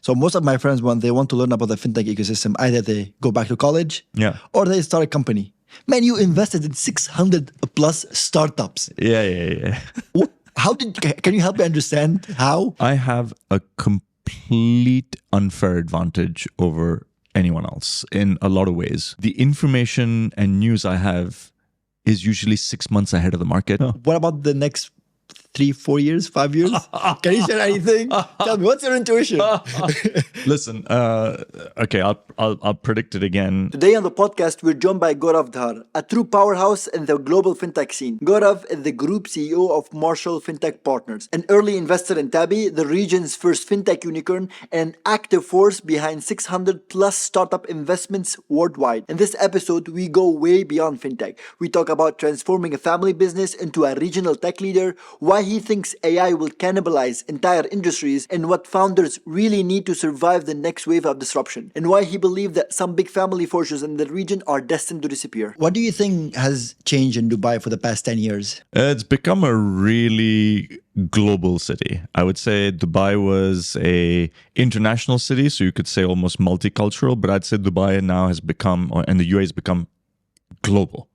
So most of my friends, when they want to learn about the fintech ecosystem, either they go back to college Yeah. or they start a company. Man, you invested in 600 plus startups. Yeah. Can you help me understand how? I have a complete unfair advantage over anyone else in a lot of ways. The information and news I have is usually 6 months ahead of the market. What about the next 3, 4 years, 5 years? Can you share anything? Tell me, what's your intuition? Listen, okay, I'll predict it again. Today on the podcast, we're joined by Gaurav Dhar, a true powerhouse in the global fintech scene. Gaurav is the group CEO of Marshall Fintech Partners, an early investor in Tabby, the region's first fintech unicorn, and an active force behind 600 plus startup investments worldwide. In this episode, we go way beyond fintech. We talk about transforming a family business into a regional tech leader, why he thinks AI will cannibalize entire industries, and what founders really need to survive the next wave of disruption, and why he believes that some big family fortunes in the region are destined to disappear. What do you think has changed in Dubai for the past 10 years? It's become a really global city. I would say Dubai was a international city, so you could say almost multicultural, but I'd say Dubai now has become, and the UAE has become global.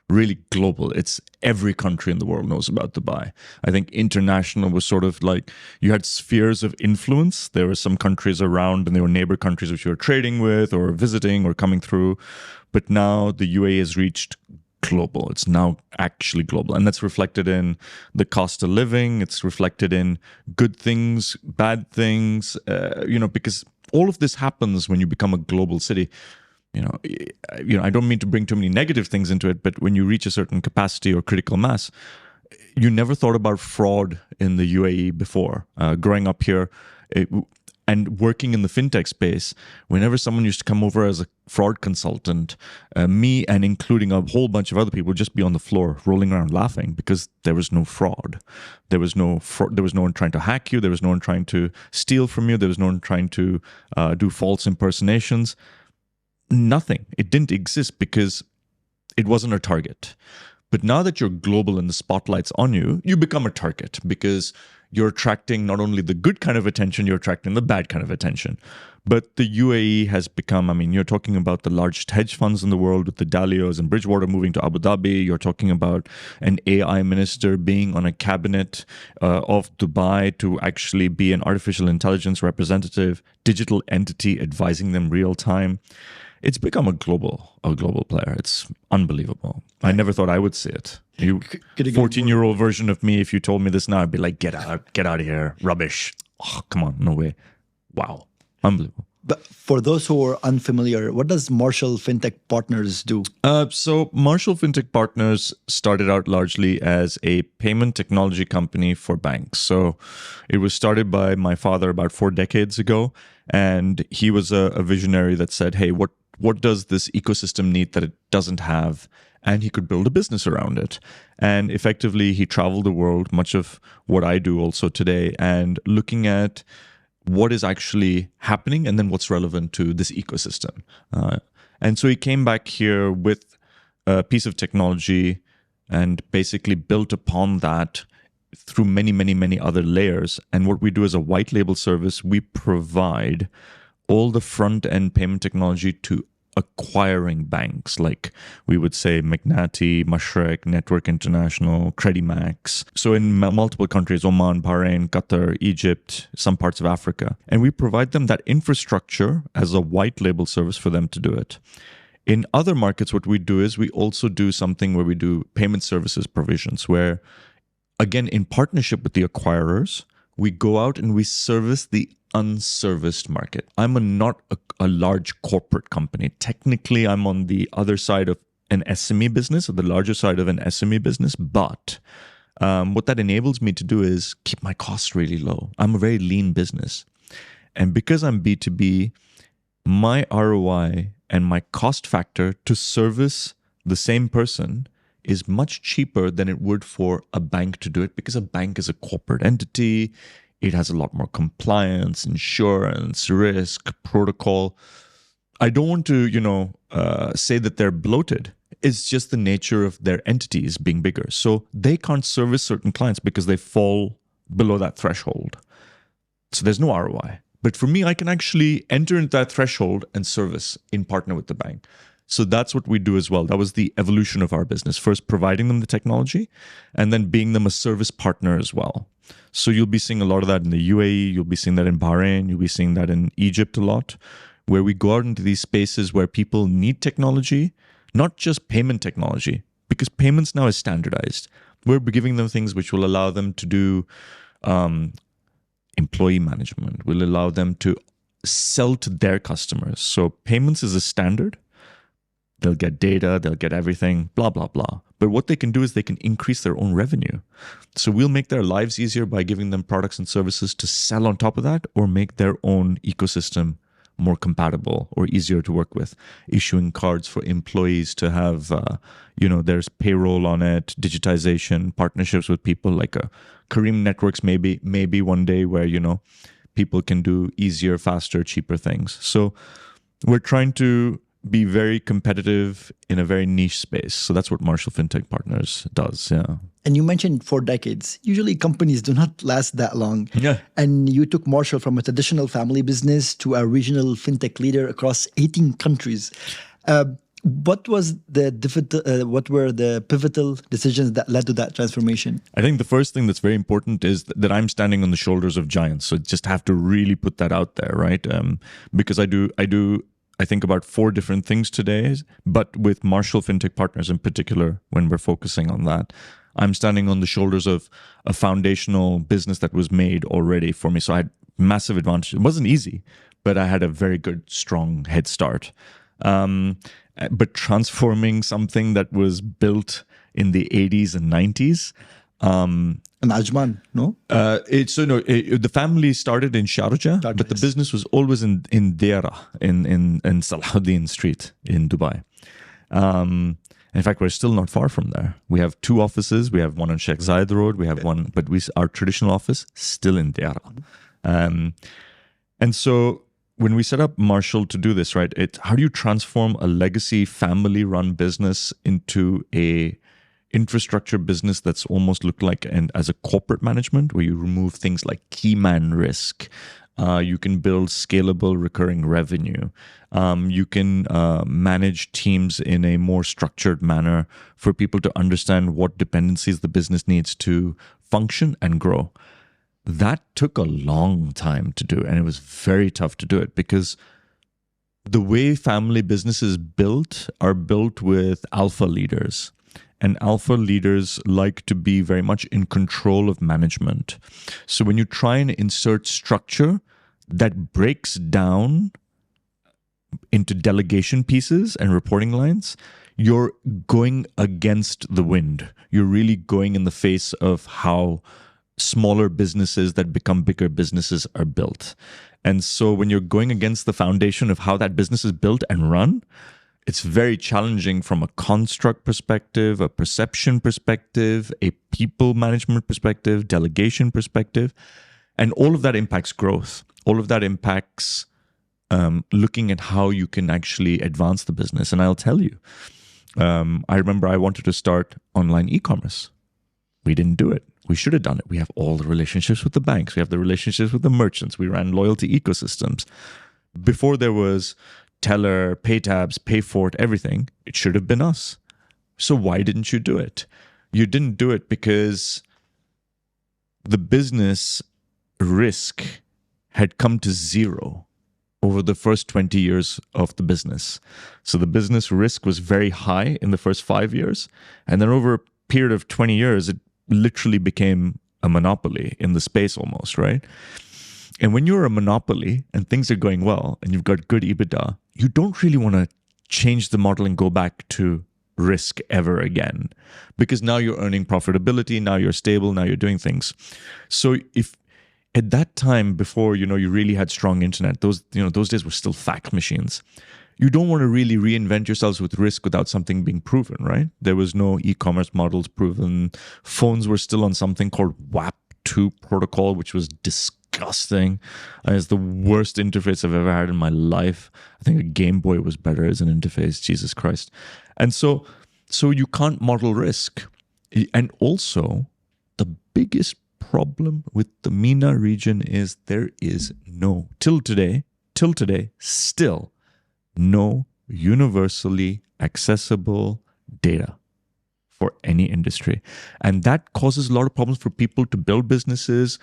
Really global. It's every country in the world knows about Dubai. I think international was sort of like you had spheres of influence. There were some countries around and they were neighbor countries which you were trading with or visiting or coming through. But now the UAE has reached global. It's now actually global. And that's reflected in the cost of living. It's reflected in good things, bad things, because all of this happens when you become a global city. I don't mean to bring too many negative things into it, but when you reach a certain capacity or critical mass, you never thought about fraud in the UAE before. Growing up here and working in the fintech space, whenever someone used to come over as a fraud consultant, me and including a whole bunch of other people would just be on the floor rolling around laughing because there was no fraud. There was no one trying to hack you. There was no one trying to steal from you. There was no one trying to do false impersonations. Nothing. It didn't exist because it wasn't a target. But now that you're global and the spotlight's on you, you become a target because you're attracting not only the good kind of attention, you're attracting the bad kind of attention. But the UAE has become, you're talking about the largest hedge funds in the world with the Dalios and Bridgewater moving to Abu Dhabi. You're talking about an AI minister being on a cabinet of Dubai to actually be an artificial intelligence representative, digital entity advising them real time. It's become a global player. It's unbelievable. I never thought I would see it. 14-year-old version of me, if you told me this now, I'd be like, get out of here. Rubbish. Oh, come on. No way. Wow. Unbelievable. But for those who are unfamiliar, what does Marshall Fintech Partners do? So Marshall Fintech Partners started out largely as a payment technology company for banks. So it was started by my father about 4 decades ago. And he was a visionary that said, hey, what does this ecosystem need that it doesn't have? And he could build a business around it. And effectively, he traveled the world, much of what I do also today, and looking at what is actually happening and then what's relevant to this ecosystem. And so he came back here with a piece of technology and basically built upon that through many, many, many other layers. And what we do as a white label service, we provide all the front-end payment technology to acquiring banks, like we would say Magnati, Mashreq, Network International, Credimax. So in multiple countries, Oman, Bahrain, Qatar, Egypt, some parts of Africa. And we provide them that infrastructure as a white label service for them to do it. In other markets, what we do is we also do something where we do payment services provisions, where, again, in partnership with the acquirers, we go out and we service the unserviced market. I'm not a large corporate company. Technically, I'm on the other side of an SME business, or the larger side of an SME business. But what that enables me to do is keep my costs really low. I'm a very lean business. And because I'm B2B, my ROI and my cost factor to service the same person is much cheaper than it would for a bank to do it, because a bank is a corporate entity. It has a lot more compliance, insurance, risk, protocol. I don't want to, say that they're bloated. It's just the nature of their entities being bigger. So they can't service certain clients because they fall below that threshold. So there's no ROI. But for me, I can actually enter into that threshold and service in partner with the bank. So that's what we do as well. That was the evolution of our business. First, providing them the technology, and then being them a service partner as well. So you'll be seeing a lot of that in the UAE. You'll be seeing that in Bahrain. You'll be seeing that in Egypt a lot, where we go out into these spaces where people need technology, not just payment technology, because payments now is standardized. We're giving them things which will allow them to do employee management, will allow them to sell to their customers. So payments is a standard. They'll get data, they'll get everything, blah, blah, blah. But what they can do is they can increase their own revenue. So we'll make their lives easier by giving them products and services to sell on top of that, or make their own ecosystem more compatible or easier to work with. Issuing cards for employees to have, there's payroll on it, digitization, partnerships with people like Kareem Networks, maybe one day where, people can do easier, faster, cheaper things. So we're trying to be very competitive in a very niche space. So that's what Marshall Fintech Partners does. Yeah. And you mentioned 4 decades. Usually companies do not last that long. Yeah. And you took Marshall from a traditional family business to a regional fintech leader across 18 countries. What were the pivotal decisions that led to that transformation? I think the first thing that's very important is that I'm standing on the shoulders of giants. So just have to really put that out there, right? Because I think about 4 different things today, but with Marshall Fintech Partners in particular, when we're focusing on that, I'm standing on the shoulders of a foundational business that was made already for me. So I had massive advantage. It wasn't easy, but I had a very good, strong head start. But transforming something that was built in the 80s and 90s, An Ajman, no? The family started in Sharjah, but the business was always in Deira, in Salahuddin Street in Dubai. In fact, we're still not far from there. We have 2 offices. We have one on Sheikh Zayed Road. We have one, but our traditional office still in Deira. And so when we set up Marshall to do this, right, how do you transform a legacy family-run business into a infrastructure business that's almost looked like as a corporate management, where you remove things like key man risk. You can build scalable recurring revenue. You can manage teams in a more structured manner for people to understand what dependencies the business needs to function and grow. That took a long time to do, and it was very tough to do it because the way family businesses are built with alpha leaders. And alpha leaders like to be very much in control of management. So when you try and insert structure that breaks down into delegation pieces and reporting lines, you're going against the wind. You're really going in the face of how smaller businesses that become bigger businesses are built. And so when you're going against the foundation of how that business is built and run, it's very challenging from a construct perspective, a perception perspective, a people management perspective, delegation perspective. And all of that impacts growth. All of that impacts looking at how you can actually advance the business. And I'll tell you, I remember I wanted to start online e-commerce. We didn't do it. We should have done it. We have all the relationships with the banks. We have the relationships with the merchants. We ran loyalty ecosystems. Before there was Teller, Paytabs, Payfort, everything, it should have been us. So why didn't you do it? You didn't do it because the business risk had come to 0 over the first 20 years of the business. So the business risk was very high in the first 5 years. And then over a period of 20 years, it literally became a monopoly in the space almost, right? And when you're a monopoly and things are going well and you've got good EBITDA, you don't really want to change the model and go back to risk ever again, because now you're earning profitability, now you're stable, now you're doing things. So if at that time before, you really had strong internet, those days were still fax machines. You don't want to really reinvent yourselves with risk without something being proven, right? There was no e-commerce models proven. Phones were still on something called WAP2 protocol, which was disgusting. It's the worst interface I've ever had in my life. I think a Game Boy was better as an interface, Jesus Christ. And so you can't model risk. And also, the biggest problem with the MENA region is there is no, till today, still no universally accessible data for any industry. And that causes a lot of problems for people to build businesses,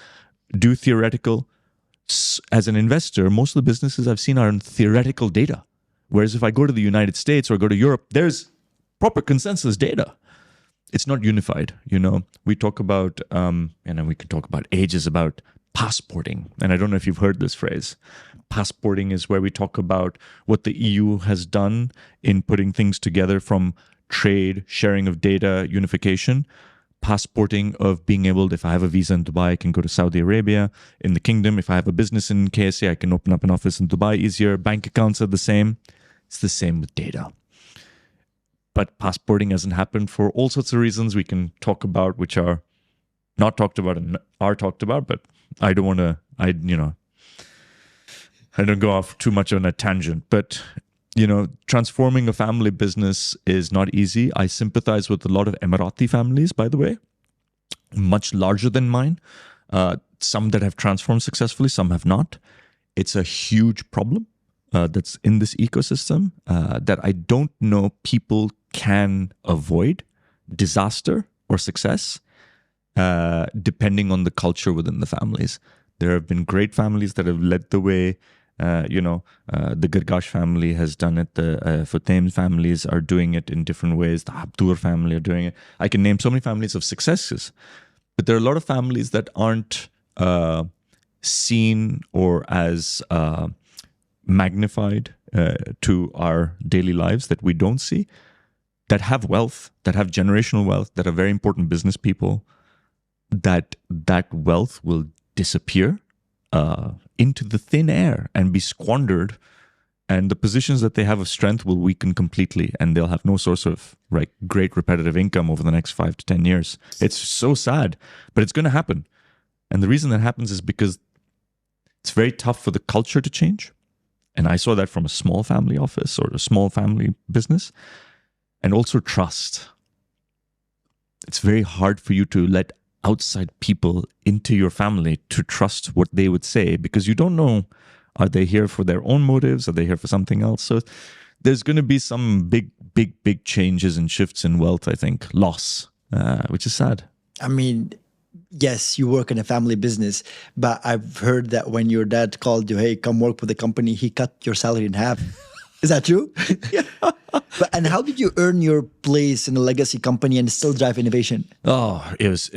do theoretical. As an investor, most of the businesses I've seen are in theoretical data. Whereas if I go to the United States or go to Europe, there's proper consensus data. It's not unified. We talk about, and then we can talk about ages about passporting. And I don't know if you've heard this phrase. Passporting is where we talk about what the EU has done in putting things together from trade, sharing of data, unification, passporting of being able, if I have a visa in Dubai, I can go to Saudi Arabia, in the kingdom. If I have a business in KSA, I can open up an office in Dubai easier. Bank accounts are the same. It's the same with data. But passporting hasn't happened for all sorts of reasons we can talk about, which are not talked about and are talked about, but I don't want to, I don't go off too much on a tangent. But, transforming a family business is not easy. I sympathize with a lot of Emirati families, by the way, much larger than mine. Some that have transformed successfully, some have not. It's a huge problem that's in this ecosystem that I don't know people can avoid disaster or success depending on the culture within the families. There have been great families that have led the way. The Gargash family has done it. The Futain families are doing it in different ways. The Abdur family are doing it. I can name so many families of successes, but there are a lot of families that aren't seen or as magnified to our daily lives, that we don't see, that have wealth, that have generational wealth, that are very important business people, that wealth will disappear into the thin air and be squandered, and the positions that they have of strength will weaken completely, and they'll have no source of great repetitive income over the next 5 to 10 years. It's so sad, but it's going to happen. And the reason that happens is because it's very tough for the culture to change. And I saw that from a small family office or a small family business. And also trust. It's very hard for you to let outside people into your family to trust what they would say, because you don't know, are they here for their own motives? Are they here for something else? So there's going to be some big changes and shifts in wealth, I think, loss, which is sad. I mean, yes, you work in a family business, but I've heard that when your dad called you, hey, come work for the company, he cut your salary in half. Is that true? Yeah. And how did you earn your place in a legacy company and still drive innovation? Oh, it was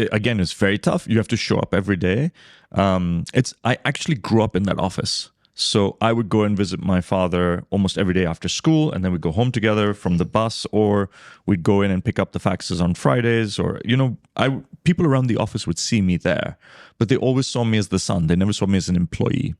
very tough. You have to show up every day. I actually grew up in that office. So I would go and visit my father almost every day after school, and then we'd go home together from the bus, or we'd go in and pick up the faxes on Fridays, or, people around the office would see me there, but they always saw me as the son. They never saw me as an employee.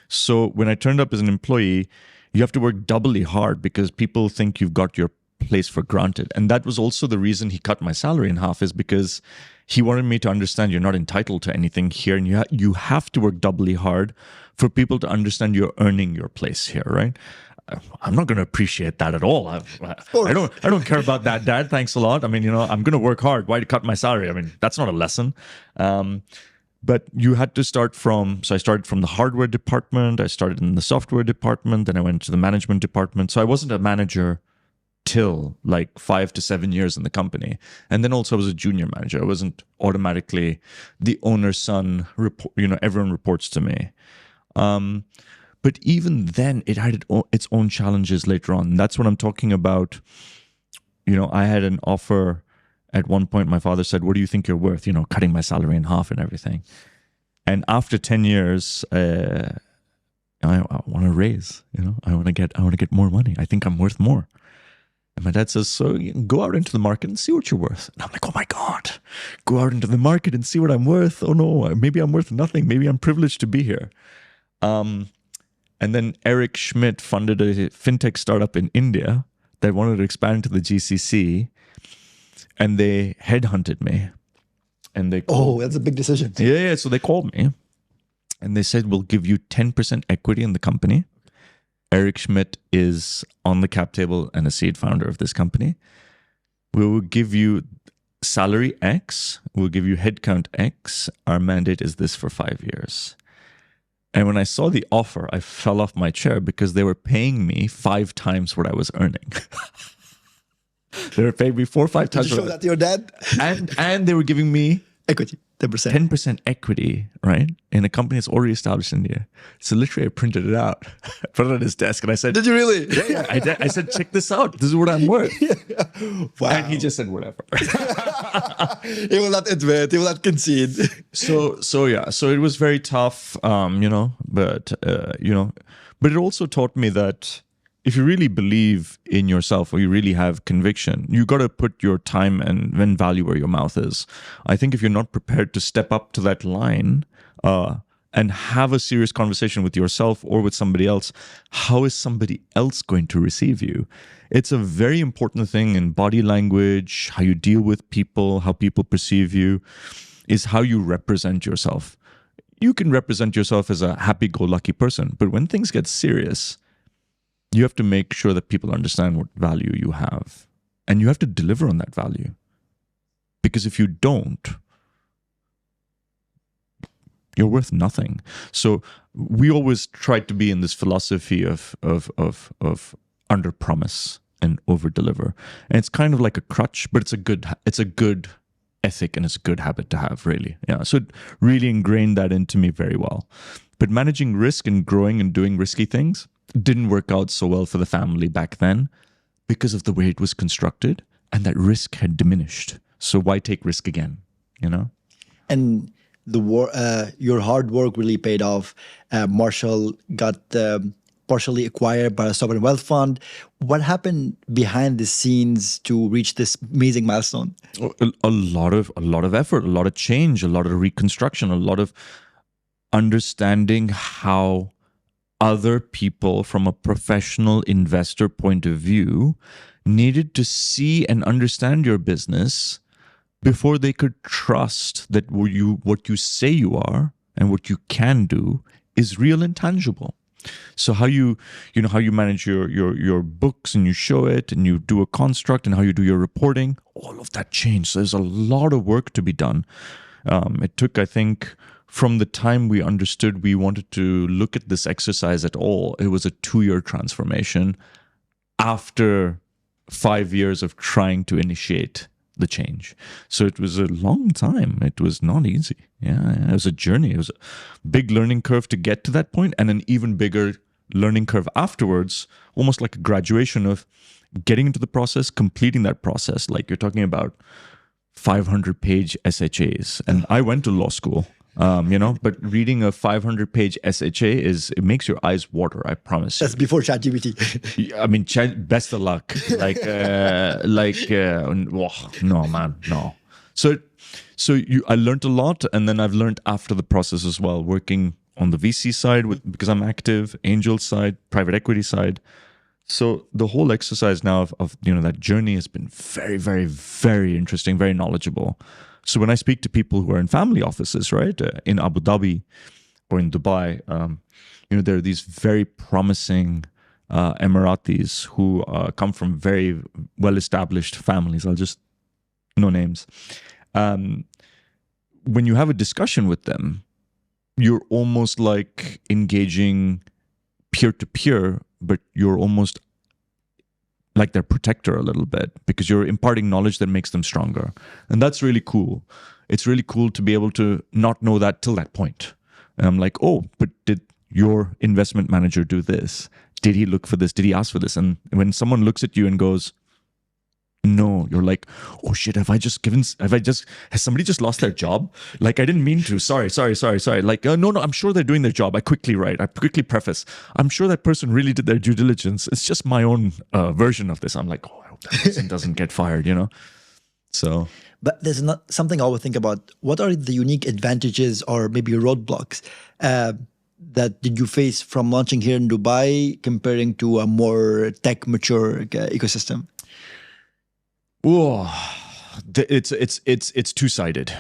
So when I turned up as an employee, you have to work doubly hard because people think you've got your place for granted. And that was also the reason he cut my salary in half, is because he wanted me to understand you're not entitled to anything here, and you have to work doubly hard for people to understand you're earning your place here, right? I'm not going to appreciate that at all. I don't care about that, Dad. Thanks a lot. I mean, I'm going to work hard. Why to cut my salary? I mean, that's not a lesson. But you had to start so I started from the hardware department. I started in the software department. Then I went to the management department. So I wasn't a manager till 5 to 7 years in the company. And then also I was a junior manager. I wasn't automatically the owner's son. Everyone reports to me. But even then, it had its own challenges later on. And that's what I'm talking about. I had an offer. At one point, my father said, what do you think you're worth? Cutting my salary in half and everything. And after 10 years, I want to raise, I want to get more money. I think I'm worth more. And my dad says, so go out into the market and see what you're worth. And I'm like, oh my God, go out into the market and see what I'm worth. Oh no, maybe I'm worth nothing. Maybe I'm privileged to be here. And then Eric Schmidt funded a fintech startup in India that wanted to expand to the GCC. And they headhunted me. And they that's a big decision. Yeah. So they called me and they said, we'll give you 10% equity in the company. Eric Schmidt is on the cap table and a seed founder of this company. We will give you salary X, we'll give you headcount X. Our mandate is this for 5 years. And when I saw the offer, I fell off my chair because they were paying me 5 times what I was earning. They were paying me 4 or 5 times. Did you show that to your dad? And they were giving me Equity, 10%. 10% equity, right? In a company that's already established in India. So literally I printed it out, put it on his desk, and I said, Did you really? yeah. I said, check this out. This is what I'm worth. Wow. And he just said, whatever. He will not admit, he will not concede. So it was very tough, but it also taught me that if you really believe in yourself or you really have conviction, you got to put your time and value where your mouth is. I think if you're not prepared to step up to that line and have a serious conversation with yourself or with somebody else, how is somebody else going to receive you? It's a very important thing in body language, how you deal with people, how people perceive you, is how you represent yourself. You can represent yourself as a happy-go-lucky person, but when things get serious, you have to make sure that people understand what value you have. And you have to deliver on that value. Because if you don't, you're worth nothing. So we always try to be in this philosophy of under promise and over deliver. And it's kind of like a crutch, but it's a good ethic and it's a good habit to have, really. Yeah. So it really ingrained that into me very well. But managing risk and growing and doing risky things didn't work out so well for the family back then because of the way it was constructed, and that risk had diminished. So why take risk again, And your hard work really paid off. Marshall got partially acquired by a sovereign wealth fund. What happened behind the scenes to reach this amazing milestone? A lot of effort, a lot of change, a lot of reconstruction, a lot of understanding how other people from a professional investor point of view needed to see and understand your business before they could trust that what you say you are and what you can do is real and tangible. So how you manage your books and you show it and you do a construct and how you do your reporting, all of that changed. So there's a lot of work to be done. It took, I think, from the time we understood we wanted to look at this exercise at all, it was a 2-year transformation after 5 years of trying to initiate the change. So it was a long time. It was not easy. Yeah, it was a journey. It was a big learning curve to get to that point, and an even bigger learning curve afterwards, almost like a graduation of getting into the process, completing that process. Like you're talking about 500-page SHAs. And I went to law school. But reading a 500-page SHA it makes your eyes water. I promise you. That's before ChatGPT. I mean, best of luck. No, man, no. So I learned a lot, and then I've learned after the process as well, working on the VC side because I'm active, angel side, private equity side. So the whole exercise now of that journey has been very, very, very interesting, very knowledgeable. So when I speak to people who are in family offices, right, in Abu Dhabi or in Dubai, there are these very promising Emiratis who come from very well-established families. I'll just, no names. When you have a discussion with them, you're almost like engaging peer-to-peer, but you're almost like their protector a little bit because you're imparting knowledge that makes them stronger. And that's really cool. It's really cool to be able to not know that till that point. And I'm like, oh, but did your investment manager do this? Did he look for this? Did he ask for this? And when someone looks at you and goes, no, you're like, oh shit, has somebody just lost their job? Like, I didn't mean to. Sorry. Like, no, I'm sure they're doing their job. I quickly preface. I'm sure that person really did their due diligence. It's just my own version of this. I'm like, oh, I hope that person doesn't get fired, So. But there's not something I always think about. What are the unique advantages or maybe roadblocks that did you face from launching here in Dubai comparing to a more tech mature ecosystem? Oh, it's two-sided.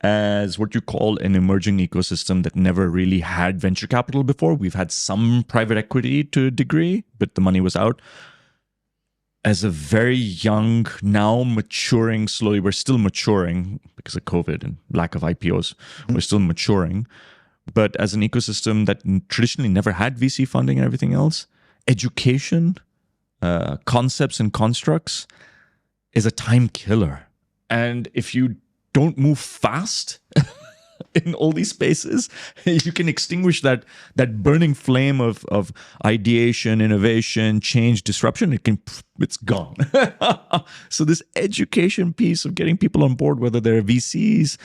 As what you call an emerging ecosystem that never really had venture capital before. We've had some private equity to a degree, but the money was out. as a very young, now maturing slowly, we're still maturing because of COVID and lack of IPOs. We're still maturing. But as an ecosystem that traditionally never had VC funding and everything else, education, concepts and constructs is a time killer. And if you don't move fast in all these spaces, you can extinguish that burning flame of ideation, innovation, change, disruption. It's gone. So this education piece of getting people on board, whether they're VCs,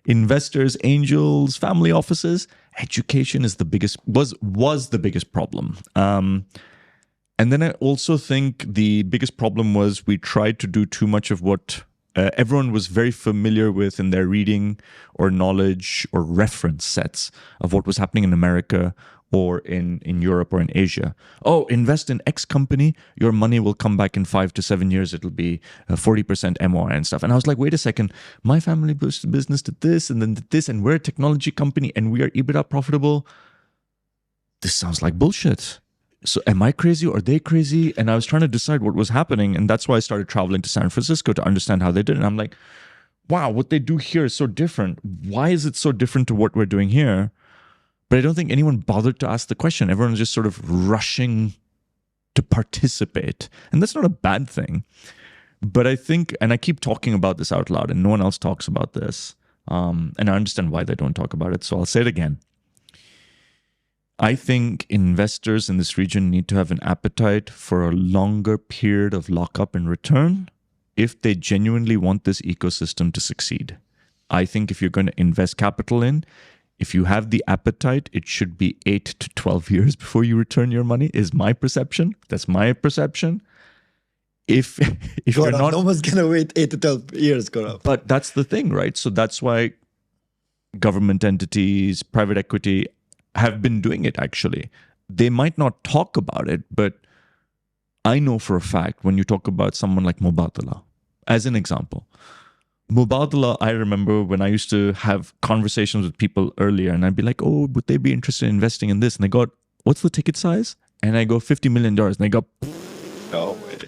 investors, angels, family offices, education is the biggest was the biggest problem. And then I also think the biggest problem was we tried to do too much of what everyone was very familiar with in their reading or knowledge or reference sets of what was happening in America or in Europe or in Asia. Oh, invest in X company, your money will come back in 5 to 7 years. It'll be 40% MOI and stuff. And I was like, wait a second, my family business did this and then did this, and we're a technology company and we are EBITDA profitable. This sounds like bullshit. So am I crazy or are they crazy? And I was trying to decide what was happening. And that's why I started traveling to San Francisco to understand how they did it. And I'm like, wow, what they do here is so different. Why is it so different to what we're doing here? But I don't think anyone bothered to ask the question. Everyone's just sort of rushing to participate. And that's not a bad thing. But I think, and I keep talking about this out loud and no one else talks about this. And I understand why they don't talk about it. So I'll say it again. I think investors in this region need to have an appetite for a longer period of lockup and return if they genuinely want this ecosystem to succeed. I think if you're going to invest capital in, if you have the appetite, it should be 8 to 12 years before you return your money, is my perception. That's my perception. If you're not... No one's going to wait 8 to 12 years, Gaurav. But that's the thing, right? So that's why government entities, private equity have been doing it, actually. They might not talk about it, but I know for a fact when you talk about someone like Mubadala, as an example, Mubadala, I remember when I used to have conversations with people earlier and I'd be like, oh, would they be interested in investing in this? And they go, what's the ticket size? And I go, $50 million. And they go, no way.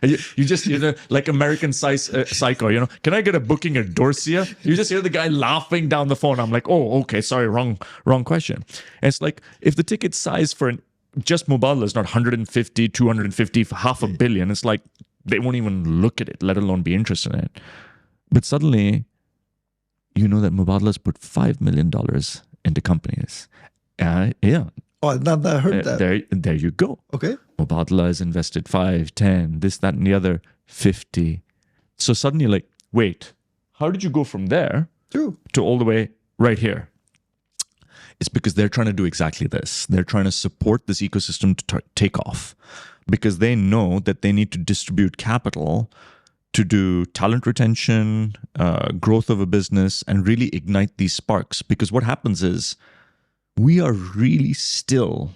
you just, like American Psycho, can I get a booking at Dorsia? You just hear the guy laughing down the phone. I'm like, oh, okay, sorry, wrong question. And it's like, if the ticket size for just Mubadala is not 150, 250, $500 million, it's like, they won't even look at it, let alone be interested in it. But suddenly, you know that Mubadala's put $5 million into companies. Yeah. Oh, I've not heard that. There you go. Okay. Mubadala has invested 5, 10, this, that, and the other, 50. So suddenly you're like, wait, how did you go from there to all the way right here? It's because they're trying to do exactly this. They're trying to support this ecosystem to take off because they know that they need to distribute capital to do talent retention, growth of a business, and really ignite these sparks. Because what happens is we are really still,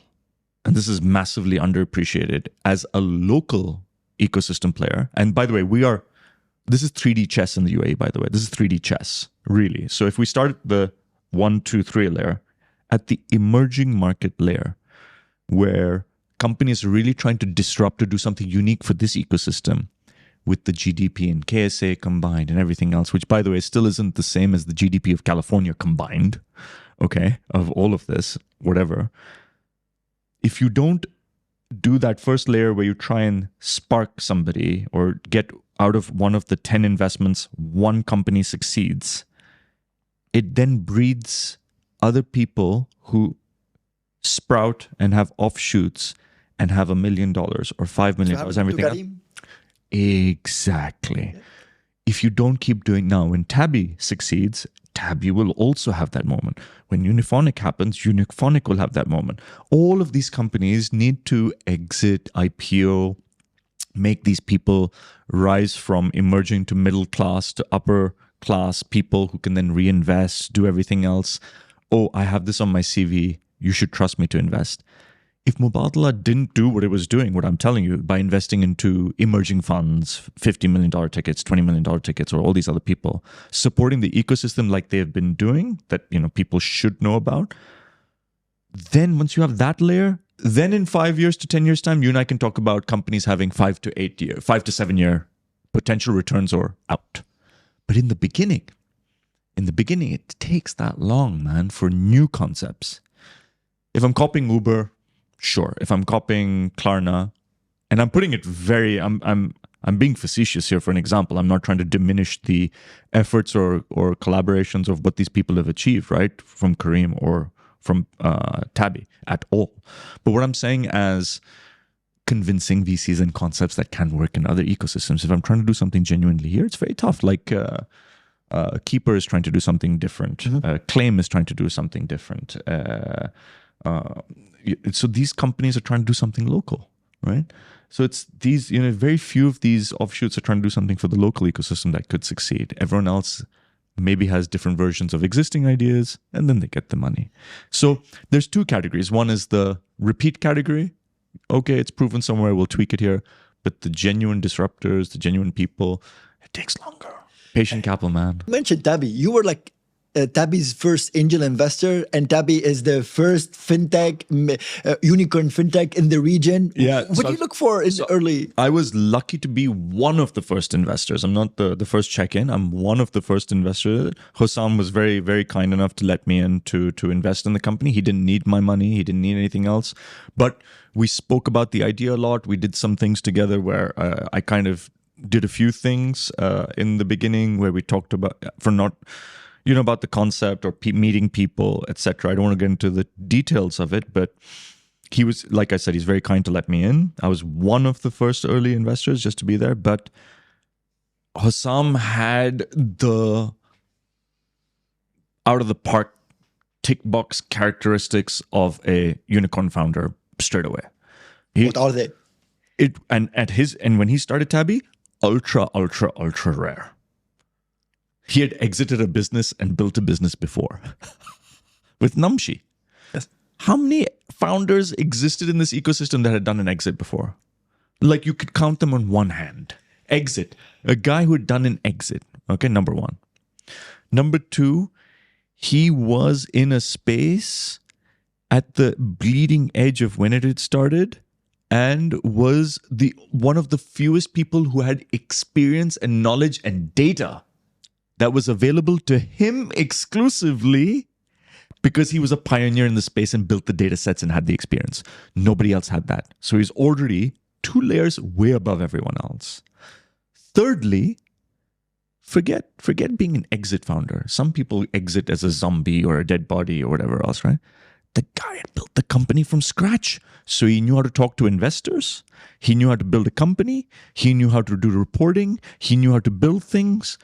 and this is massively underappreciated, as a local ecosystem player. And by the way, this is 3D chess in the UAE, by the way. This is 3D chess, really. So if we start at the 1, 2, 3 layer, at the emerging market layer, where companies are really trying to disrupt to do something unique for this ecosystem with the GDP and KSA combined and everything else, which, by the way, still isn't the same as the GDP of California combined, okay, of all of this, whatever. If you don't do that first layer where you try and spark somebody or get out of one of the 10 investments, one company succeeds, it then breeds other people who sprout and have offshoots and have $1 million or $5 million, everything else. Exactly. Yeah. If you don't keep doing now, when Tabby succeeds, Tabby will also have that moment. When Uniphonic happens, Uniphonic will have that moment. All of these companies need to exit, IPO, make these people rise from emerging to middle class to upper class people who can then reinvest, do everything else. Oh, I have this on my CV. You should trust me to invest. If Mubadala didn't do what it was doing, what I'm telling you, by investing into emerging funds, $50 million tickets, $20 million tickets, or all these other people, supporting the ecosystem like they have been doing, that people should know about, then once you have that layer, Then in 5 years to 10 years time, you and I can talk about companies having 5 to 7 year potential returns or out. But in the beginning, it takes that long, man, for new concepts. If I'm copying Uber, sure. If I'm copying Klarna, and I'm putting it I'm being facetious here for an example. I'm not trying to diminish the efforts or collaborations of what these people have achieved, right? From Kareem or from Tabby at all. But what I'm saying as convincing VCs and concepts that can work in other ecosystems, if I'm trying to do something genuinely here, it's very tough. Like Keeper is trying to do something different. Mm-hmm. Claim is trying to do something different. So these companies are trying to do something local, right? So it's these, very few of these offshoots are trying to do something for the local ecosystem that could succeed. Everyone else maybe has different versions of existing ideas, and then they get the money. So there's two categories. One is the repeat category. Okay, it's proven somewhere, we'll tweak it here. But the genuine disruptors, the genuine people, it takes longer. Patient capital, man. You mentioned Tabby. You were like Tabby's first angel investor, and Tabby is the first fintech, unicorn fintech in the region. Yeah. What do you look for in the early? I was lucky to be one of the first investors. I'm not the first check-in. I'm one of the first investors. Hossam was very, very kind enough to let me in to invest in the company. He didn't need my money. He didn't need anything else. But we spoke about the idea a lot. We did some things together where I kind of did a few things in the beginning where we talked about, about the concept or meeting people, etc. I don't want to get into the details of it, but he was, like I said, he's very kind to let me in. I was one of the first early investors just to be there, but Hossam had the out of the park tick box characteristics of a unicorn founder straight away. What are they? And when he started Tabby, ultra rare. He had exited a business and built a business before with Namshi. Yes. How many founders existed in this ecosystem that had done an exit before? Like you could count them on one hand. Exit. A guy who had done an exit. Okay, number one. Number two, he was in a space at the bleeding edge of when it had started and was one of the fewest people who had experience and knowledge and data that was available to him exclusively because he was a pioneer in the space and built the data sets and had the experience. Nobody else had that. So he's already 2 layers way above everyone else. Thirdly, forget being an exit founder. Some people exit as a zombie or a dead body or whatever else, right? The guy had built the company from scratch. So he knew how to talk to investors. He knew how to build a company. He knew how to do reporting. He knew how to build things.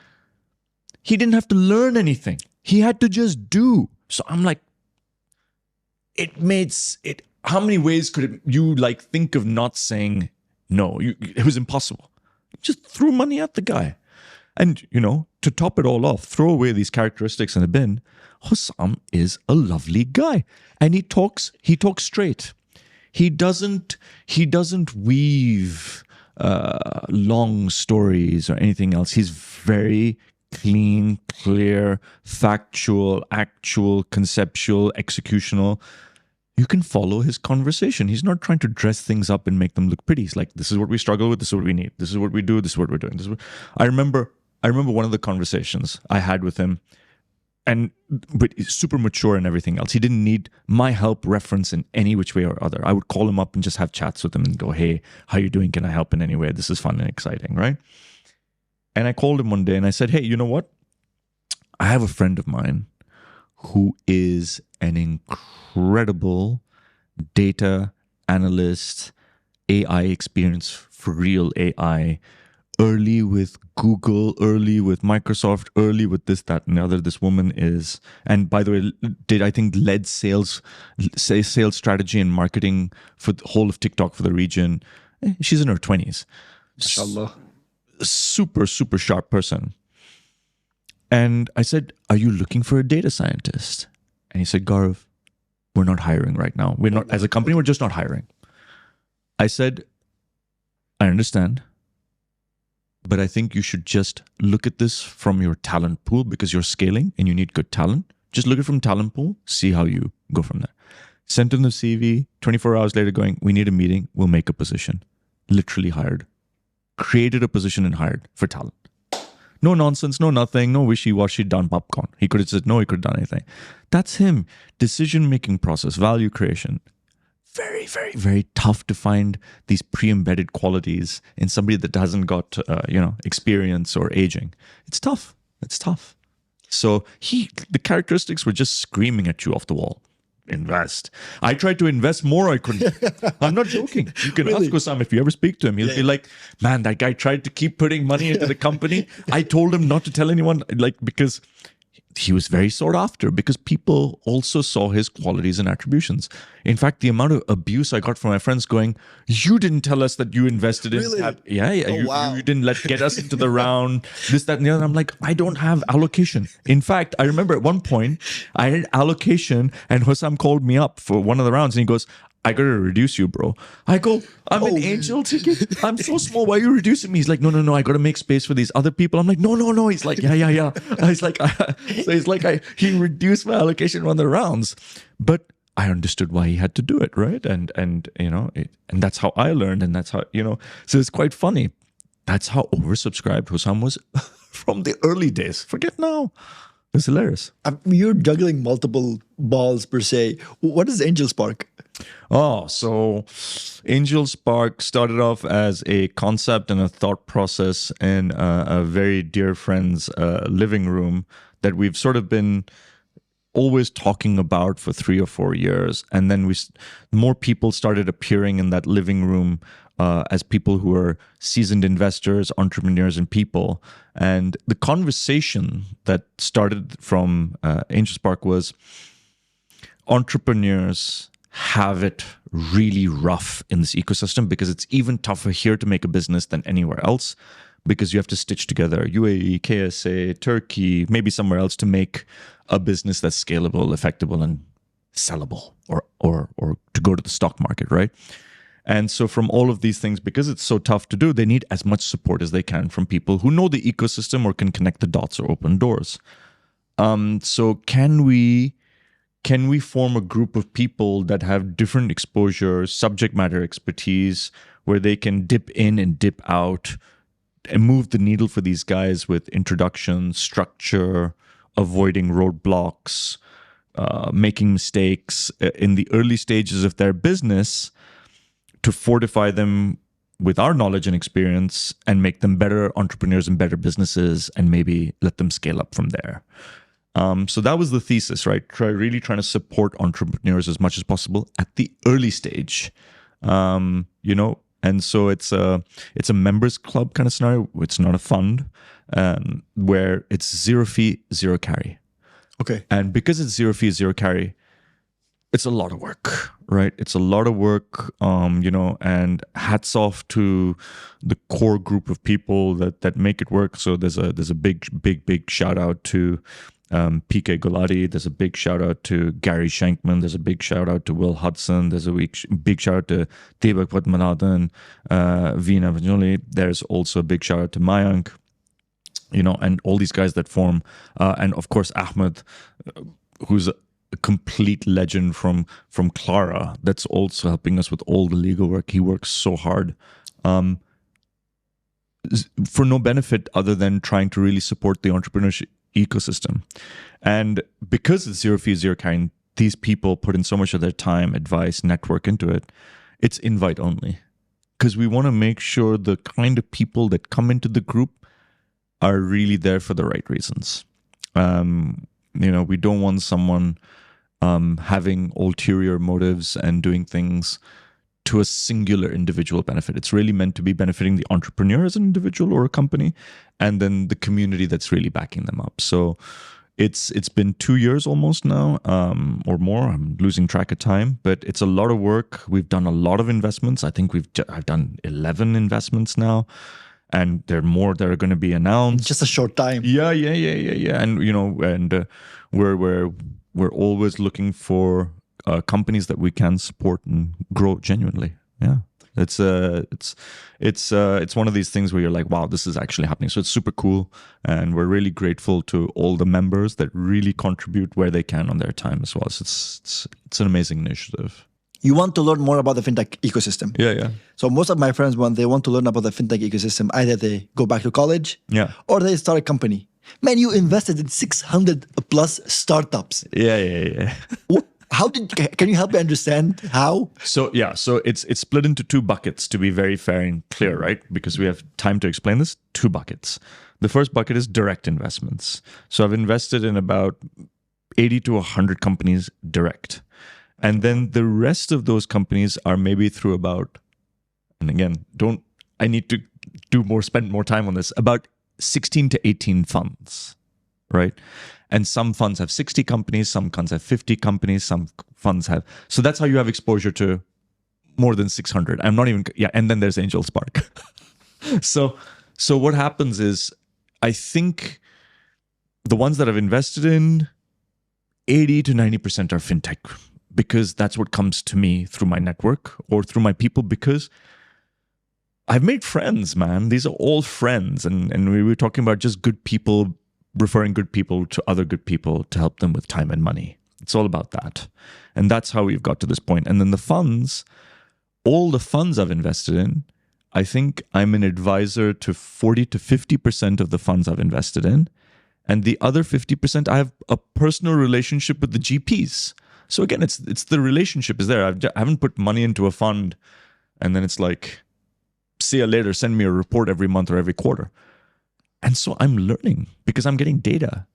He didn't have to learn anything. He had to just do. So I'm like, it made it. How many ways could you think of not saying no? It was impossible. Just threw money at the guy. And, to top it all off, throw away these characteristics in a bin. Hossam is a lovely guy. And he talks straight. He doesn't weave long stories or anything else. He's very clean, clear, factual, actual, conceptual, executional. You can follow his conversation. He's not trying to dress things up and make them look pretty. He's like, this is what we struggle with. This is what we need. This is what we do. This is what we're doing. I remember one of the conversations I had with him, but he's super mature and everything else. He didn't need my help, reference in any which way or other. I would call him up and just have chats with him and go, hey, how you doing? Can I help in any way? This is fun and exciting, right? And I called him one day and I said, hey, you know what? I have a friend of mine who is an incredible data analyst, AI experience for real AI, early with Google, early with Microsoft, early with this, that, and the other. This woman is, and by the way, led sales strategy and marketing for the whole of TikTok for the region. She's in her 20s. Mashallah. Super, super sharp person. And I said, are you looking for a data scientist? And he said, Gaurav, we're not hiring right now. We're not, as a company, we're just not hiring. I said, I understand, but I think you should just look at this from your talent pool because you're scaling and you need good talent. Just look at it from talent pool, see how you go from there. Sent him the CV, 24 hours later going, we need a meeting, we'll make a position. Literally hired. Created a position and hired for talent. No nonsense, no nothing, no wishy-washy, done popcorn. He could have said no, he could have done anything. That's him. Decision-making process, value creation. Very, very, very tough to find these pre-embedded qualities in somebody that hasn't got, experience or aging. It's tough. It's tough. So the characteristics were just screaming at you off the wall. Invest. I tried to invest more. I couldn't. I'm not joking. You can ask Osam if you ever speak to him. He'll be like, man, that guy tried to keep putting money into the company. I told him not to tell anyone, because he was very sought after, because people also saw his qualities and attributions. In fact, the amount of abuse I got from my friends going, you didn't tell us that you invested in you didn't get us into the round, this, that, and the other. I'm like, I don't have allocation. In fact, I remember at one point I had allocation and Hussam called me up for one of the rounds and he goes, I gotta reduce you, bro. I go, I'm an angel ticket. I'm so small. Why are you reducing me? He's like, no. I gotta make space for these other people. I'm like, no. He's like, yeah. He reduced my allocation on the rounds, but I understood why he had to do it, right? And that's how I learned, and that's how So it's quite funny. That's how oversubscribed Hussam was from the early days. Forget now. It's hilarious. You're juggling multiple balls per se. What is Angel Spark? Oh, so Angel Spark started off as a concept and a thought process in a very dear friend's living room that we've sort of been always talking about for 3 or 4 years. And then more people started appearing in that living room as people who are seasoned investors, entrepreneurs, and people. And the conversation that started from Angel Spark was entrepreneurs have it really rough in this ecosystem because it's even tougher here to make a business than anywhere else, because you have to stitch together UAE, KSA, Turkey, maybe somewhere else to make a business that's scalable, effectable, and sellable, or to go to the stock market, right? And so from all of these things, because it's so tough to do, they need as much support as they can from people who know the ecosystem or can connect the dots or open doors. So can we form a group of people that have different exposures, subject matter expertise, where they can dip in and dip out and move the needle for these guys with introduction, structure, avoiding roadblocks, making mistakes in the early stages of their business, to fortify them with our knowledge and experience and make them better entrepreneurs and better businesses, and maybe let them scale up from there. So that was the thesis, right? Really trying to support entrepreneurs as much as possible at the early stage, And so it's a members club kind of scenario. It's not a fund, where it's 0 fee, 0 carry. Okay. And because it's 0 fee, 0 carry, it's a lot of work, right? It's a lot of work, and hats off to the core group of people that make it work. So there's a big shout out to PK Gulati. There's a big shout out to Gary Shankman. There's a big shout out to Will Hudson. There's a big shout out to Tebak Patmanathan, Veena Vanjoli. There's also a big shout out to Mayank, and all these guys that form, and of course Ahmed, who's a complete legend from Clara, that's also helping us with all the legal work. He works so hard for no benefit other than trying to really support the entrepreneurship ecosystem. And because it's 0 fee, 0 carry, these people put in so much of their time, advice, network into it. It's invite only, because we want to make sure the kind of people that come into the group are really there for the right reasons. We don't want someone having ulterior motives and doing things to a singular individual benefit. It's really meant to be benefiting the entrepreneur as an individual or a company, and then the community that's really backing them up. So it's been 2 years almost now, or more. I'm losing track of time, but it's a lot of work. We've done a lot of investments. I think I've done 11 investments now, and there are more that are going to be announced. Just a short time. Yeah. And we're always looking for companies that we can support and grow genuinely. Yeah. It's one of these things where you're like, wow, this is actually happening. So it's super cool, and we're really grateful to all the members that really contribute where they can on their time as well. So it's an amazing initiative. You want to learn more about the fintech ecosystem. Yeah. So most of my friends, when they want to learn about the fintech ecosystem, either they go back to college, or they start a company. Man, you invested in 600 plus startups. Yeah. Can you help me understand how? So it's split into two buckets, to be very fair and clear, right? Because we have time to explain this. Two buckets. The first bucket is direct investments. So I've invested in about 80 to 100 companies direct. And then the rest of those companies are maybe through about, and again, I need to spend more time on this, about 16 to 18 funds, right? And some funds have 60 companies, some funds have 50 companies, some funds have, so that's how you have exposure to more than 600. I'm not even, and then there's Angel Spark. So what happens is, I think the ones that I've invested in, 80 to 90% are fintech, because that's what comes to me through my network or through my people, because I've made friends, man. These are all friends. And we were talking about just good people, referring good people to other good people to help them with time and money. It's all about that. And that's how we've got to this point. And then the funds, all the funds I've invested in, I think I'm an advisor to 40 to 50% of the funds I've invested in. And the other 50%, I have a personal relationship with the GPs. So again, it's the relationship is there. I haven't put money into a fund and then it's like, see you later, send me a report every month or every quarter. And so I'm learning because I'm getting data.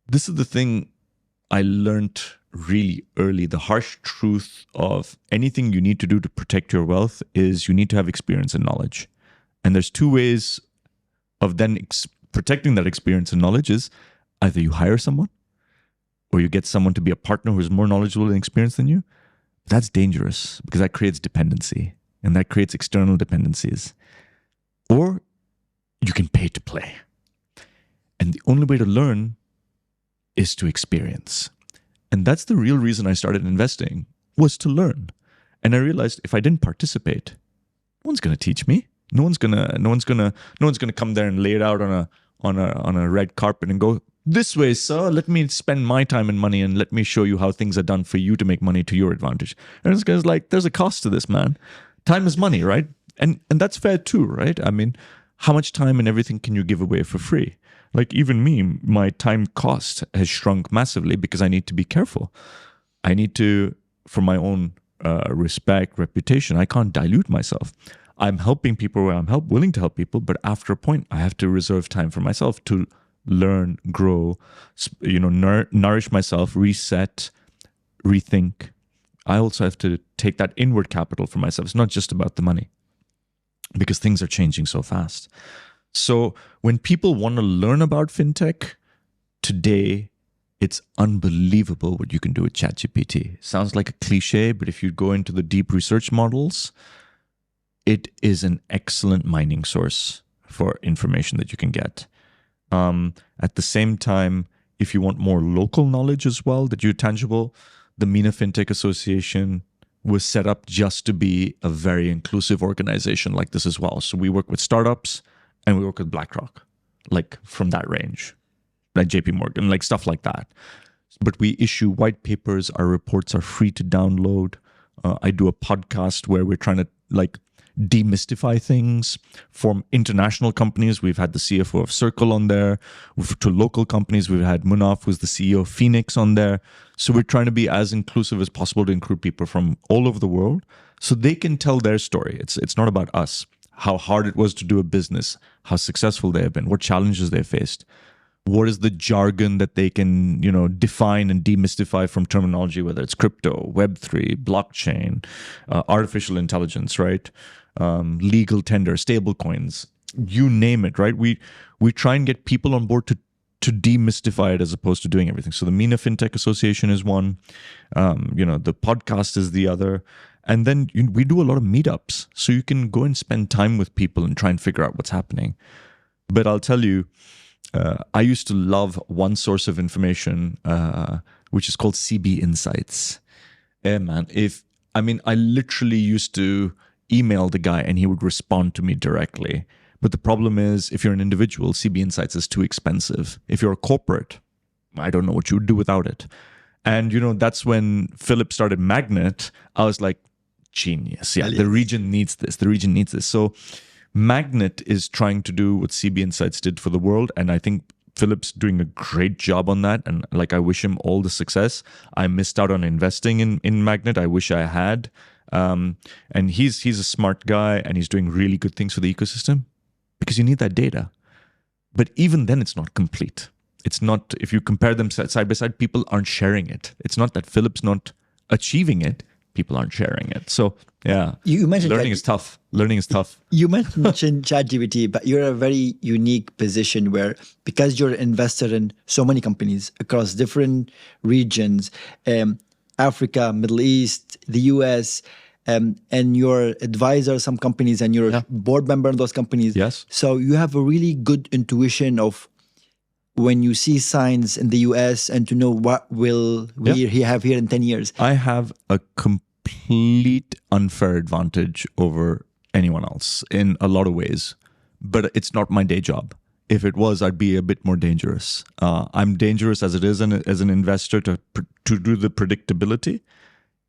This is the thing I learned really early. The harsh truth of anything you need to do to protect your wealth is you need to have experience and knowledge. And there's two ways of then protecting that experience and knowledge is either you hire someone or you get someone to be a partner who's more knowledgeable and experienced than you. That's dangerous because that creates dependency and that creates external dependencies. Or you can pay to play. And the only way to learn is to experience. And that's the real reason I started investing, was to learn. And I realized if I didn't participate, no one's going to teach me. No one's going to come there and lay it out on a red carpet and go, this way, sir, let me spend my time and money and let me show you how things are done for you to make money to your advantage. And this guy's like, there's a cost to this, man. Time is money, right? And that's fair too, right? I mean, how much time and everything can you give away for free? Like even me, my time cost has shrunk massively because I need to be careful. I need to, for my own respect, reputation, I can't dilute myself. I'm helping people where I'm willing to help people, but after a point, I have to reserve time for myself to learn, grow, nourish myself, reset, rethink. I also have to take that inward capital for myself. It's not just about the money because things are changing so fast. So when people want to learn about fintech today, it's unbelievable what you can do with ChatGPT. Sounds like a cliche, but if you go into the deep research models, it is an excellent mining source for information that you can get. At the same time, if you want more local knowledge as well, that you're tangible, the MENA Fintech Association was set up just to be a very inclusive organization like this as well. So we work with startups and we work with BlackRock, like from that range, like JP Morgan, like stuff like that. But we issue white papers. Our reports are free to download. I do a podcast where we're trying to demystify things. From international companies, we've had the CFO of Circle on there. To local companies, we've had Munaf, who's the CEO of Phoenix, on there. So we're trying to be as inclusive as possible to include people from all over the world so they can tell their story. It's not about us, how hard it was to do a business, how successful they have been, what challenges they faced. What is the jargon that they can, define and demystify from terminology, whether it's crypto, Web3, blockchain, artificial intelligence, right? Legal tender, stable coins, you name it, right? We try and get people on board to demystify it as opposed to doing everything. So the MENA Fintech Association is one, the podcast is the other. And then we do a lot of meetups. So you can go and spend time with people and try and figure out what's happening. But I'll tell you, I used to love one source of information, which is called CB Insights. Yeah, man. I literally used to email the guy and he would respond to me directly. But the problem is, if you're an individual, CB Insights is too expensive. If you're a corporate, I don't know what you would do without it. And, that's when Philip started Magnet. I was like, genius. Yeah, the region needs this. The region needs this. So Magnet is trying to do what CB Insights did for the world. And I think Philip's doing a great job on that. And I wish him all the success. I missed out on investing in Magnet. I wish I had. And he's a smart guy and he's doing really good things for the ecosystem because you need that data. But even then, it's not complete. It's not, if you compare them side by side, people aren't sharing it. It's not that Philip's not achieving it. People aren't sharing it. So, yeah. You mentioned learning is tough. Learning is tough. You mentioned ChatGPT, but you're in a very unique position where, because you're an investor in so many companies across different regions, Africa, Middle East, the US, and you're advisor of some companies and you're a board member in those companies. Yes. So you have a really good intuition of when you see signs in the US and to know what will we have here in 10 years. I have a complete unfair advantage over anyone else in a lot of ways, but it's not my day job. If it was, I'd be a bit more dangerous. I'm dangerous as it is as an investor to do the predictability.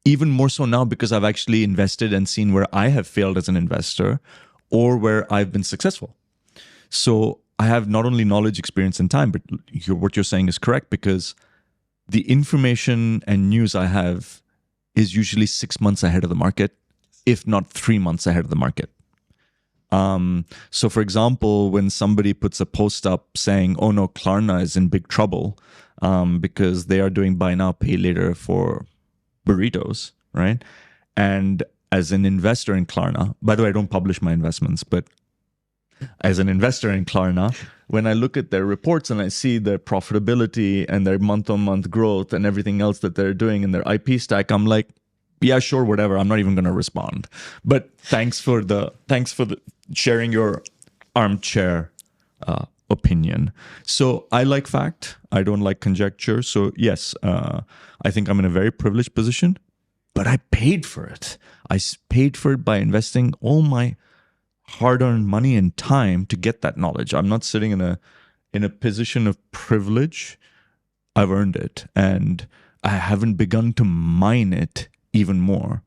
Even more so now because I've actually invested and seen where I have failed as an investor or where I've been successful. So I have not only knowledge, experience, and time, but what you're saying is correct because the information and news I have is usually 6 months ahead of the market, if not 3 months ahead of the market. So for example, when somebody puts a post up saying, oh no, Klarna is in big trouble because they are doing buy now, pay later for burritos, right? And as an investor in Klarna, by the way, I don't publish my investments, but as an investor in Klarna, when I look at their reports and I see their profitability and their month-on-month growth and everything else that they're doing in their IP stack, I'm like, yeah, sure, whatever. I'm not even going to respond. But thanks for the sharing your armchair opinion. So I like fact. I don't like conjecture. So yes, I think I'm in a very privileged position, but I paid for it. I paid for it by investing all my hard-earned money and time to get that knowledge. I'm not sitting in a position of privilege. I've earned it, and I haven't begun to mine it even more.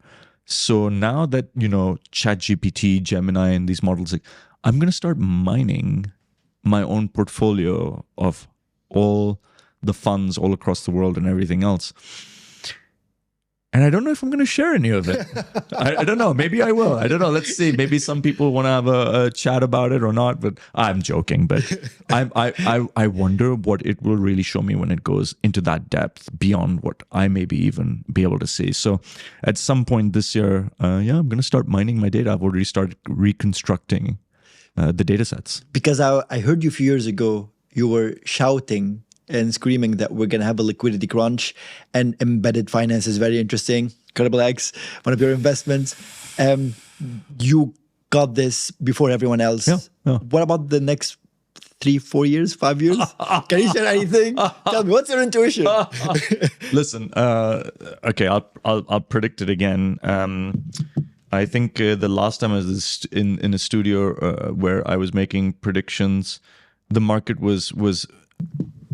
So now that ChatGPT, Gemini, and these models, I'm going to start mining my own portfolio of all the funds all across the world and everything else. And I don't know if I'm going to share any of it. I don't know. Maybe I will. I don't know. Let's see. Maybe some people want to have a chat about it or not. But I'm joking. But I wonder what it will really show me when it goes into that depth beyond what I maybe even be able to see. So at some point this year, I'm going to start mining my data. I've already started reconstructing the data sets. Because I heard you a few years ago, you were shouting and screaming that we're going to have a liquidity crunch, and embedded finance is very interesting. Cannibalizing, one of your investments. You got this before everyone else. Yeah. What about the next 3, 4 years, 5 years? Can you share anything? Tell me, what's your intuition? Listen, okay, I'll predict it again. I think the last time I was in a studio where I was making predictions, the market was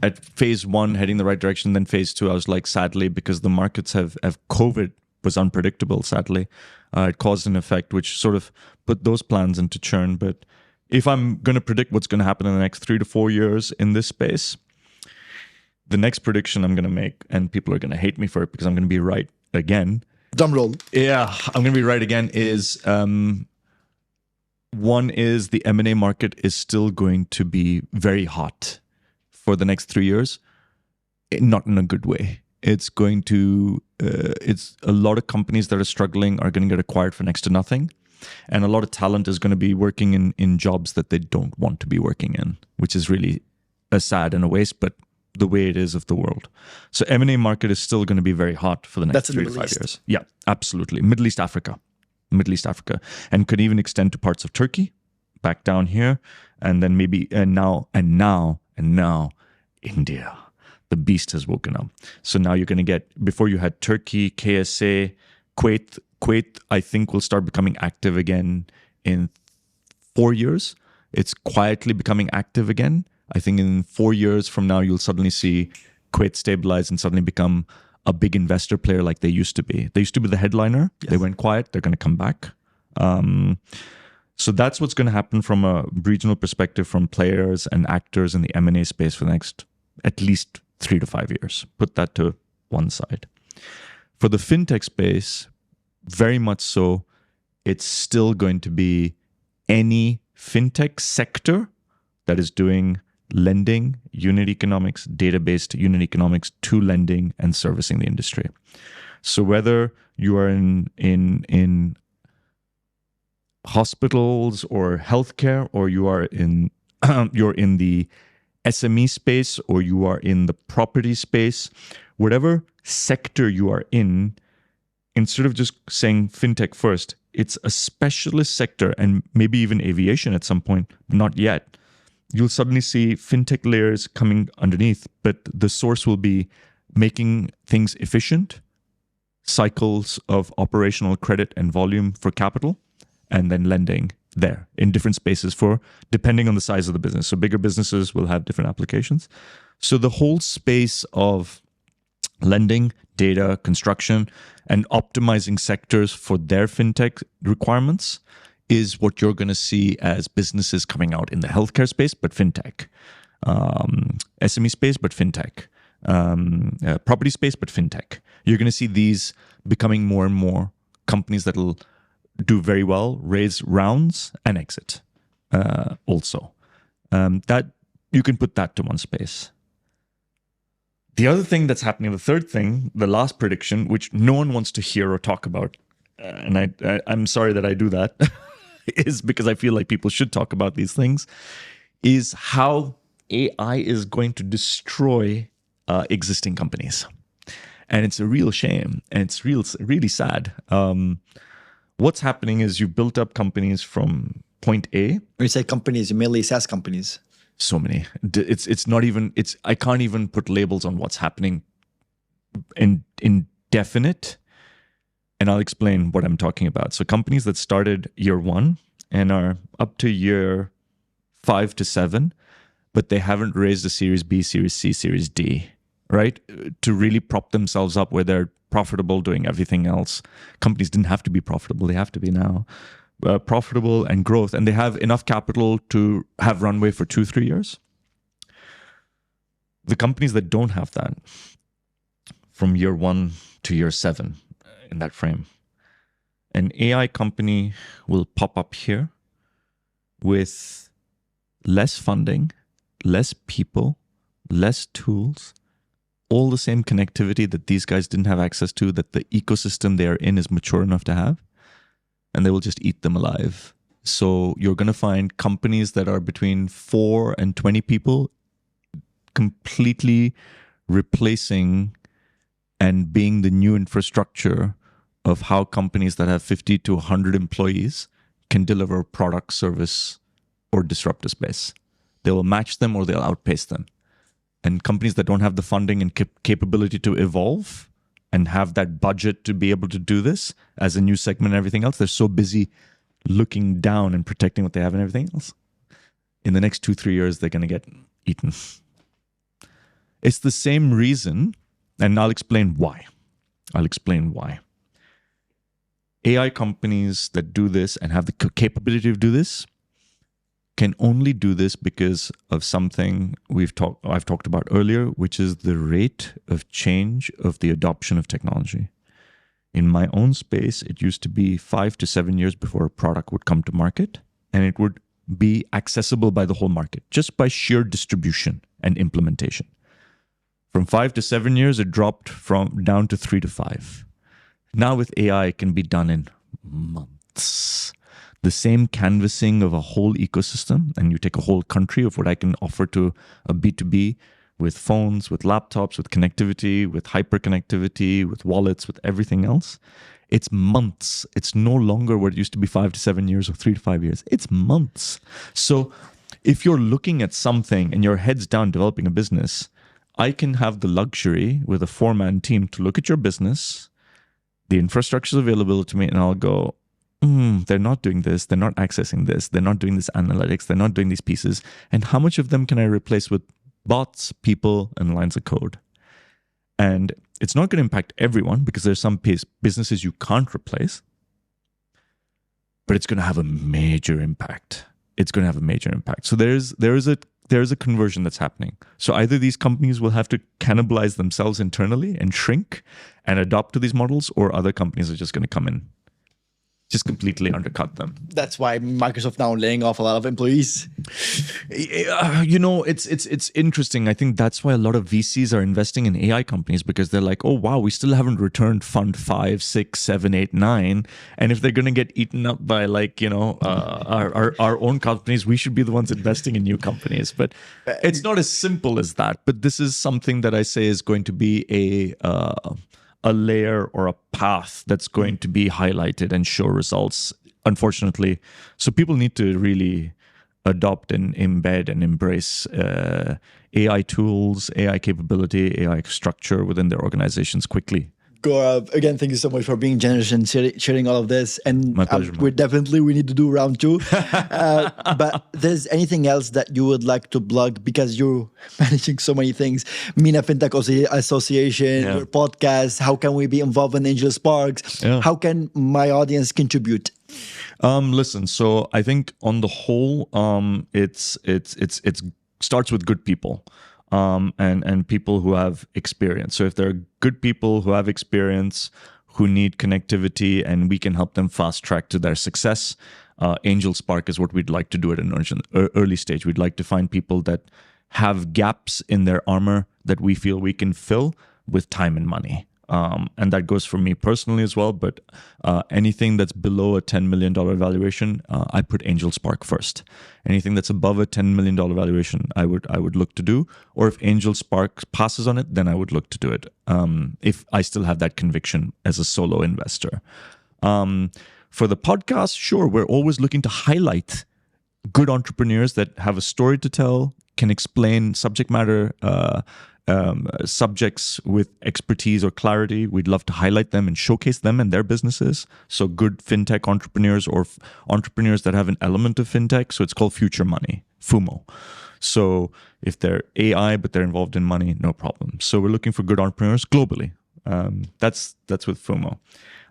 at phase 1 heading the right direction. Then phase 2, I was like, sadly, because the markets have COVID was unpredictable, sadly. It caused an effect which sort of put those plans into churn. But if I'm going to predict what's going to happen in the next 3 to 4 years in this space, the next prediction I'm going to make, and people are going to hate me for it because I'm going to be right again. Drum roll. Yeah, I'm going to be right again is... one is the M&A market is still going to be very hot for the next 3 years, not in a good way. It's going to, it's a lot of companies that are struggling are going to get acquired for next to nothing. And a lot of talent is going to be working in jobs that they don't want to be working in, which is really a sad and a waste, but the way it is of the world. So M&A market is still going to be very hot for the next 3 to 5 years. Yeah, absolutely. Middle East, Africa, and could even extend to parts of Turkey, back down here, and then maybe, and now, India. The beast has woken up. So now you're going to get, before you had Turkey, KSA, Kuwait Kuwait, I think, will start becoming active again in 4 years. It's quietly becoming active again. I think in 4 years from now, you'll suddenly see Kuwait stabilize and suddenly become a big investor player like they used to be. They used to be the headliner. Yes. They went quiet. They're going to come back. So that's what's going to happen from a regional perspective from players and actors in the M&A space for the next at least 3 to 5 years. Put that to one side. For the fintech space, very much so, it's still going to be any fintech sector that is doing lending, unit economics, data-based unit economics to lending and servicing the industry. So whether you are in hospitals or healthcare, or you are in you're in the SME space, or you are in the property space, whatever sector you are in, instead of just saying fintech first, it's a specialist sector, and maybe even aviation at some point, not yet. You'll suddenly see fintech layers coming underneath, but the source will be making things efficient, cycles of operational credit and volume for capital, and then lending there in different spaces for depending on the size of the business. So bigger businesses will have different applications. So the whole space of lending, data, construction, and optimizing sectors for their fintech requirements is what you're going to see as businesses coming out in the healthcare space, but fintech, SME space, but fintech, property space, but fintech. You're going to see these becoming more and more companies that will do very well, raise rounds, and exit also. That you can put that to one space. The other thing that's happening, the third thing, the last prediction, which no one wants to hear or talk about, and I'm sorry that I do that, is because I feel like people should talk about these things, is how AI is going to destroy existing companies. And it's a real shame, and it's really sad. What's happening is you've built up companies from point A. When you say companies, mainly SaaS companies. So many. It's not even, I can't even put labels on what's happening indefinite. And I'll explain what I'm talking about. So companies that started year 1 and are up to year 5 to 7, but they haven't raised a Series B, Series C, Series D, right? To really prop themselves up where they're profitable doing everything else. Companies didn't have to be profitable. They have to be now. Profitable and growth, and they have enough capital to have runway for 2-3 years. The companies that don't have that, from year 1 to year 7 in that frame, an AI company will pop up here with less funding, less people, less tools, all the same connectivity that these guys didn't have access to, that the ecosystem they are in is mature enough to have. And they will just eat them alive. So you're going to find companies that are between 4 and 20 people completely replacing and being the new infrastructure of how companies that have 50 to 100 employees can deliver product, service, or disrupt a space. They will match them or they'll outpace them. And companies that don't have the funding and capability to evolve and have that budget to be able to do this as a new segment and everything else, they're so busy looking down and protecting what they have and everything else. In the next 2-3 years, they're going to get eaten. It's the same reason, and I'll explain why. AI companies that do this and have the capability to do this can only do this because of something I've talked about earlier, which is the rate of change of the adoption of technology. In my own space, it used to be 5 to 7 years before a product would come to market, and it would be accessible by the whole market, just by sheer distribution and implementation. From 5 to 7 years, it dropped down to 3 to 5. Now with AI, it can be done in months. The same canvassing of a whole ecosystem, and you take a whole country of what I can offer to a B2B with phones, with laptops, with connectivity, with hyperconnectivity, with wallets, with everything else. It's months. It's no longer what it used to be 5 to 7 years or 3 to 5 years. It's months. So if you're looking at something and your head's down developing a business, I can have the luxury with a 4-man team to look at your business, The infrastructure is available to me, and I'll go, they're not doing this. They're not accessing this. They're not doing this analytics. They're not doing these pieces. And how much of them can I replace with bots, people, and lines of code? And it's not going to impact everyone because there's some businesses you can't replace, but it's going to have a major impact. It's going to have a major impact. So there is a conversion that's happening. So either these companies will have to cannibalize themselves internally and shrink and adopt to these models, or other companies are just going to come in, just completely undercut them. That's why Microsoft now laying off a lot of employees. It's interesting. I think that's why a lot of VCs are investing in AI companies, because they're like, oh wow, we still haven't returned fund 5, 6, 7, 8, 9, and if they're going to get eaten up by our own companies, we should be the ones investing in new companies. But it's not as simple as that. But this is something that I say is going to be a layer or a path that's going to be highlighted and show results, unfortunately. So people need to really adopt and embed and embrace AI tools, AI capability, AI structure within their organizations quickly. Gaurav, again, thank you so much for being generous and sharing all of this. And My pleasure, we need to do round 2. But there's anything else that you would like to plug, because you're managing so many things? MENA Fintech Association, your podcast. How can we be involved in Angel Sparks? Yeah. How can my audience contribute? Listen, so I think on the whole, it's starts with good people. And people who have experience. So if there are good people who have experience, who need connectivity, and we can help them fast track to their success, Angel Spark is what we'd like to do at an early stage. We'd like to find people that have gaps in their armor that we feel we can fill with time and money. And that goes for me personally as well. But anything that's below a $10 million valuation, I put Angel Spark first. Anything that's above a $10 million valuation, I would look to do. Or if Angel Spark passes on it, then I would look to do it. If I still have that conviction as a solo investor. For the podcast, sure, we're always looking to highlight good entrepreneurs that have a story to tell, can explain subject matter subjects with expertise or clarity. We'd love to highlight them and showcase them and their businesses. So good fintech entrepreneurs, or entrepreneurs that have an element of fintech. So it's called Future Money, FUMO. So if they're AI, but they're involved in money, no problem. So we're looking for good entrepreneurs globally. That's with FUMO.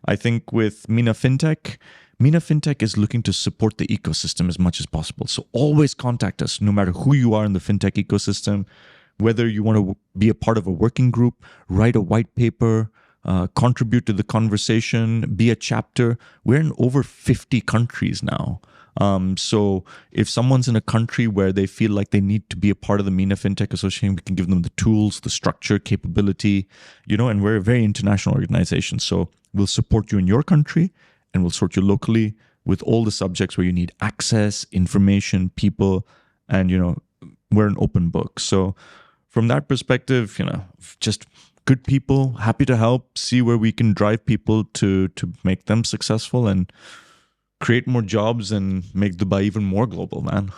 I think with MENA Fintech is looking to support the ecosystem as much as possible. So always contact us, no matter who you are in the fintech ecosystem. Whether you want to be a part of a working group, write a white paper, contribute to the conversation, be a chapter. We're in over 50 countries now. So if someone's in a country where they feel like they need to be a part of the MENA Fintech Association, we can give them the tools, the structure, capability, and we're a very international organization. So we'll support you in your country, and we'll support you locally with all the subjects where you need access, information, people, and, we're an open book. So from that perspective, just good people, happy to help, see where we can drive people to make them successful and create more jobs and make Dubai even more global, man.